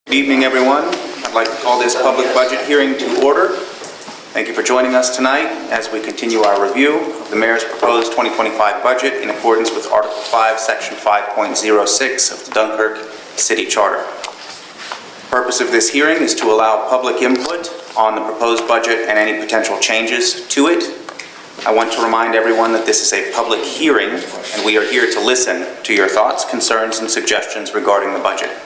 Good evening, everyone. I'd like to call this public budget hearing to order. Thank you for joining us tonight as we continue our review of the Mayor's proposed 2025 budget in accordance with Article 5, Section 5.06 of the Dunkirk City Charter. The purpose of this hearing is to allow public input on the proposed budget and any potential changes to it. I want to remind everyone that this is a public hearing and we are here to listen to your thoughts, concerns, and suggestions regarding the budget.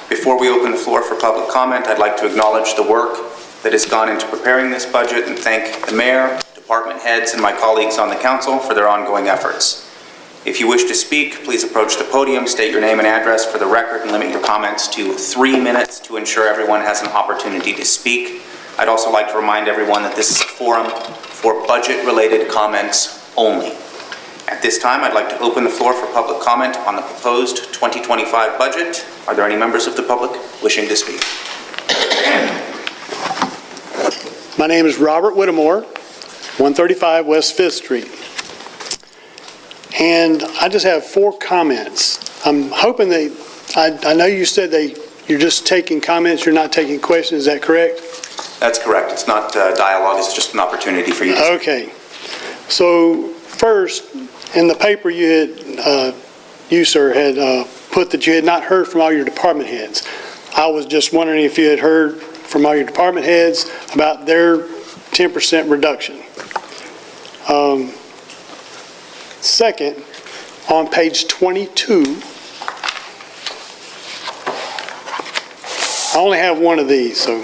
Before we open the floor for public comment, I'd like to acknowledge the work that has gone into preparing this budget and thank the Mayor, department heads, and my colleagues on the Council for their ongoing efforts. If you wish to speak, please approach the podium, state your name and address for the record, and limit your comments to 3 minutes to ensure everyone has an opportunity to speak. I'd also like to remind everyone that this is a forum for budget-related comments only. At this time, I'd like to open the floor for public comment on the proposed 2025 budget. Are there any members of the public wishing to speak? My name is Robert Whittemore, 135 West 5th Street. And I just have 4 comments. I'm hoping I know you said you're just taking comments, you're not taking questions, is that correct? That's correct. It's not dialogue, it's just an opportunity for you to speak. Okay. So first, in the paper you sir, had put that you had not heard from all your department heads. I was just wondering if you had heard from all your department heads about their 10% reduction. Second, on page 22, I only have one of these, so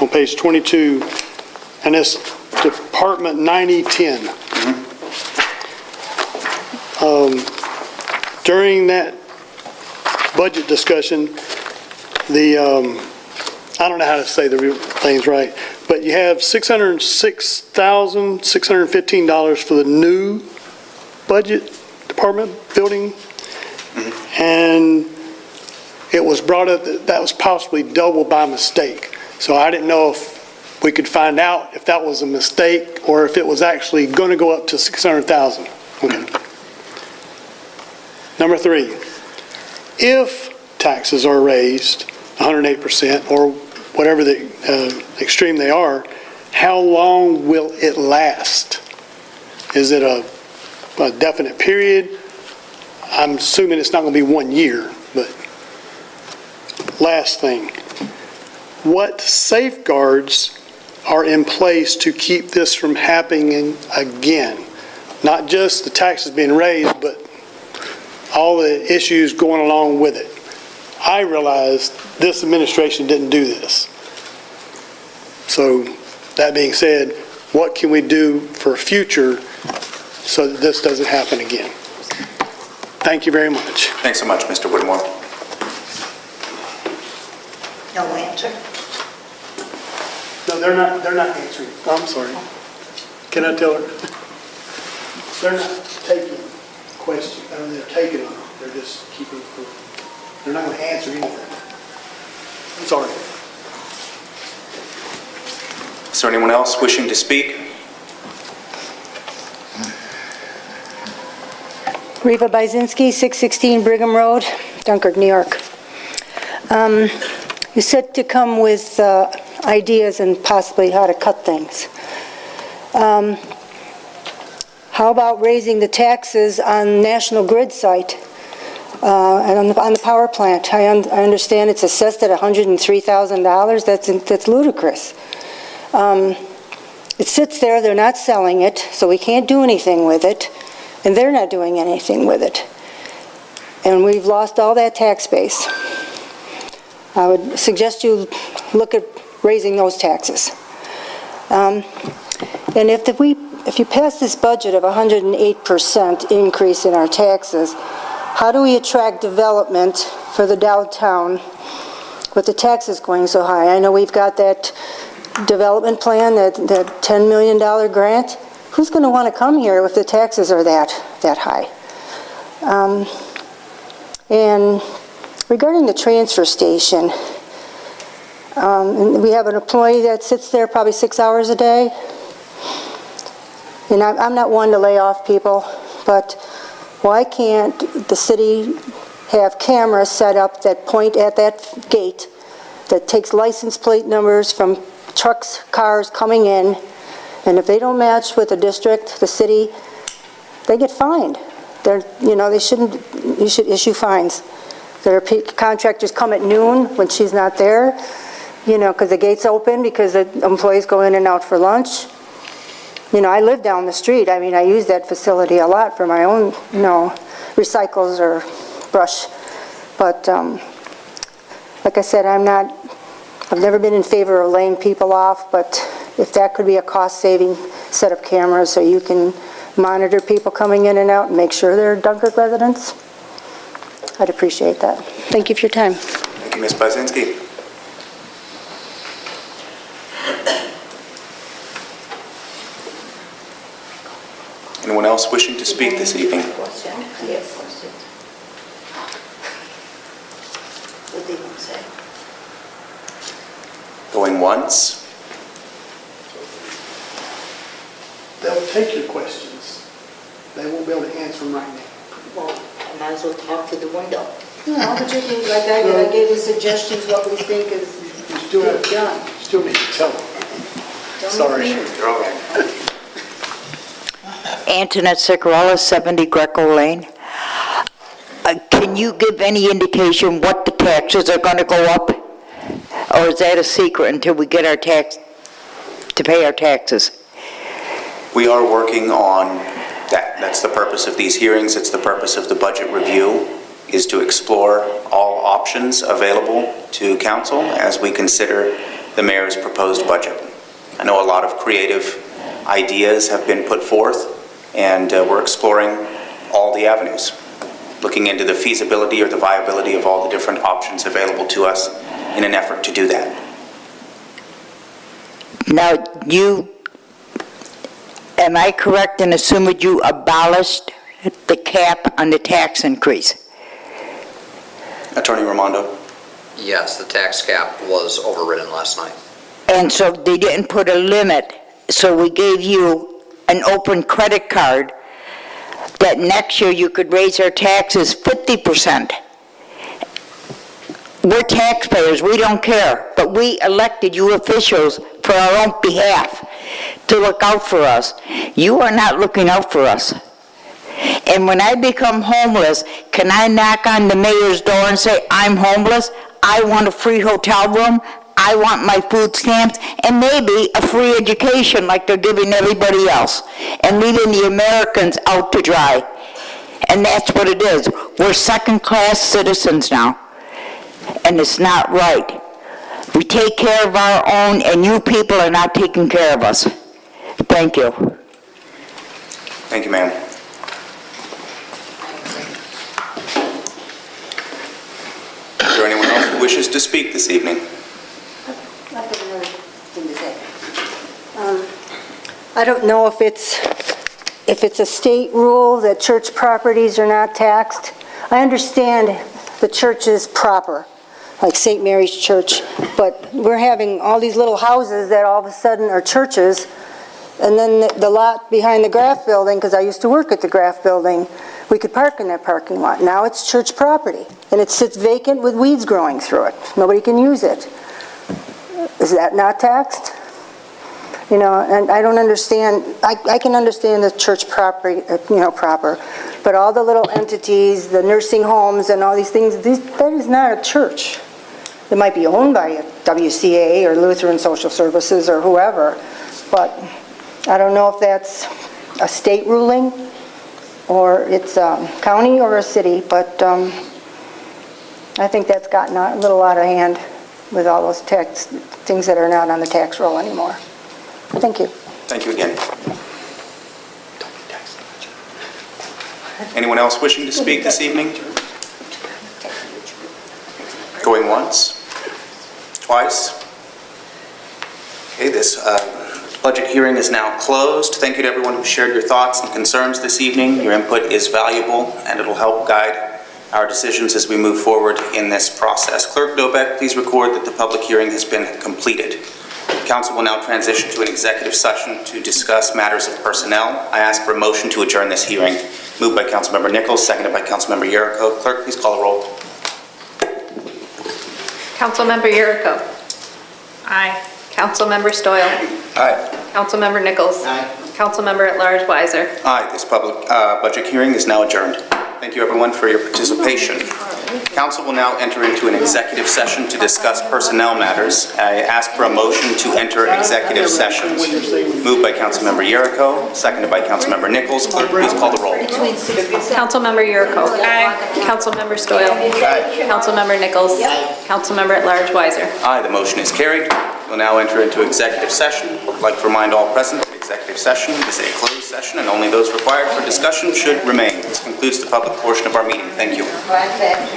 on page 22, and it's Department 9010. During that budget discussion, I don't know how to say the things right, but you have $606,615 for the new budget department building, and it was brought up that was possibly doubled by mistake. So I didn't know if we could find out if that was a mistake or if it was actually going to go up to $600,000. Okay. Number 3, if taxes are raised 108% or whatever the extreme they are, how long will it last? Is it a definite period? I'm assuming it's not going to be 1 year, but last thing, what safeguards are in place to keep this from happening again? Not just the taxes being raised, but all the issues going along with it. I realized this administration didn't do this. So that being said, what can we do for future so that this doesn't happen again? Thank you very much. Thanks so much, Mr. Whittemore. No answer. No, they're not answering. I'm sorry. Can I tell her? They're not taking questions. They're taking them. They're just keeping them. They're not going to answer anything. I'm sorry. Is there anyone else wishing to speak? Reva Byzinski, 616 Brigham Road, Dunkirk, New York. You said to come with ideas and possibly how to cut things. How about raising the taxes on National Grid site and on the power plant? I understand it's assessed at $103,000. That's ludicrous. It sits there. They're not selling it, so we can't do anything with it, and they're not doing anything with it. And we've lost all that tax base. I would suggest you look at raising those taxes. And if you pass this budget of 108% increase in our taxes, how do we attract development for the downtown with the taxes going so high? I know we've got that development plan, that $10 million grant. Who's going to want to come here if the taxes are that high? And regarding the transfer station, we have an employee that sits there probably 6 hours a day. And I'm not one to lay off people, but why can't the city have cameras set up that point at that gate that takes license plate numbers from trucks, cars coming in, and if they don't match with the district, the city, they get fined. You should issue fines. There are contractors come at noon when she's not there, because the gate's open, because the employees go in and out for lunch. I live down the street. I use that facility a lot for my own, recycles or brush. But, like I said, I've never been in favor of laying people off, but if that could be a cost-saving set of cameras so you can monitor people coming in and out and make sure they're Dunkirk residents, I'd appreciate that. Thank you for your time. Thank you, Ms. Basinski. Anyone else wishing to speak this evening? Yes. What did you say? Going once? They'll take your questions. They won't be able to answer them right now. Well, I might as well talk to the window. No, but you can, like I gave you suggestions what we think is You still have, done. still need to tell them. Sorry. You're all right. Antoinette Sicarella, 70 Greco Lane. Can you give any indication what the taxes are going to go up? Or is that a secret until we get our to pay our taxes? We are working on that. That's the purpose of these hearings. It's the purpose of the budget review, is to explore all options available to council as we consider the mayor's proposed budget. I know a lot of creative ideas have been put forth, and we're exploring all the avenues, looking into the feasibility or the viability of all the different options available to us in an effort to do that. Now, am I correct in assuming you abolished the cap on the tax increase? Attorney Raimondo? Yes, the tax cap was overridden last night. And so they didn't put a limit, so we gave you an open credit card that next year you could raise our taxes 50%. We're taxpayers, we don't care, but we elected you officials for our own behalf to look out for us. You are not looking out for us. And when I become homeless, can I knock on the mayor's door and say, I'm homeless, I want a free hotel room, I want my food stamps, and maybe a free education like they're giving everybody else, and leaving the Americans out to dry. And that's what it is. We're second-class citizens now, and it's not right. We take care of our own, and you people are not taking care of us. Thank you. Thank you, ma'am. Is there anyone else who wishes to speak this evening? I've got another thing to say. I don't know if it's a state rule that church properties are not taxed. I understand the church is proper, like St. Mary's Church, but we're having all these little houses that all of a sudden are churches, and then the lot behind the Graff Building, because I used to work at the Graff Building, we could park in that parking lot. Now it's church property, and it sits vacant with weeds growing through it. Nobody can use it. Is that not taxed? And I don't understand. I can understand the church property, proper, but all the little entities, the nursing homes and all these things, that is not a church. It might be owned by a WCA or Lutheran Social Services or whoever, but I don't know if that's a state ruling or it's a county or a city, but I think that's gotten a little out of hand with all those tax things that are not on the tax roll anymore. Thank you. Thank you again. Anyone else wishing to speak this evening? Going once? Twice? Okay, this budget hearing is now closed. Thank you to everyone who shared your thoughts and concerns this evening. Your input is valuable, and it'll help guide our decisions as we move forward in this process. Clerk Dobek, please record that the public hearing has been completed. Council will now transition to an executive session to discuss matters of personnel. I ask for a motion to adjourn this hearing. Moved by Councilmember Nichols, seconded by Councilmember Yerrico. Clerk, please call the roll. Councilmember Yeruko. Aye. Councilmember Stoyl. Aye. Councilmember Nichols. Aye. Councilmember at Large Weiser. Aye, this public budget hearing is now adjourned. Thank you, everyone, for your participation. Council will now enter into an executive session to discuss personnel matters. I ask for a motion to enter executive sessions. Moved by Councilmember Yeruko, seconded by Councilmember Nichols. Clerk, please call the roll. Councilmember Yeruko. Aye. Councilmember Stoyl. Aye. Councilmember Nichols. Councilmember at Large Weiser. Aye, the motion is carried. We'll now enter into executive session. I'd like to remind all present that executive session is a closed session and only those required for discussion should remain. This concludes the public portion of our meeting. Thank you. Thank you.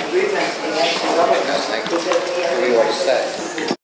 What do you want to say?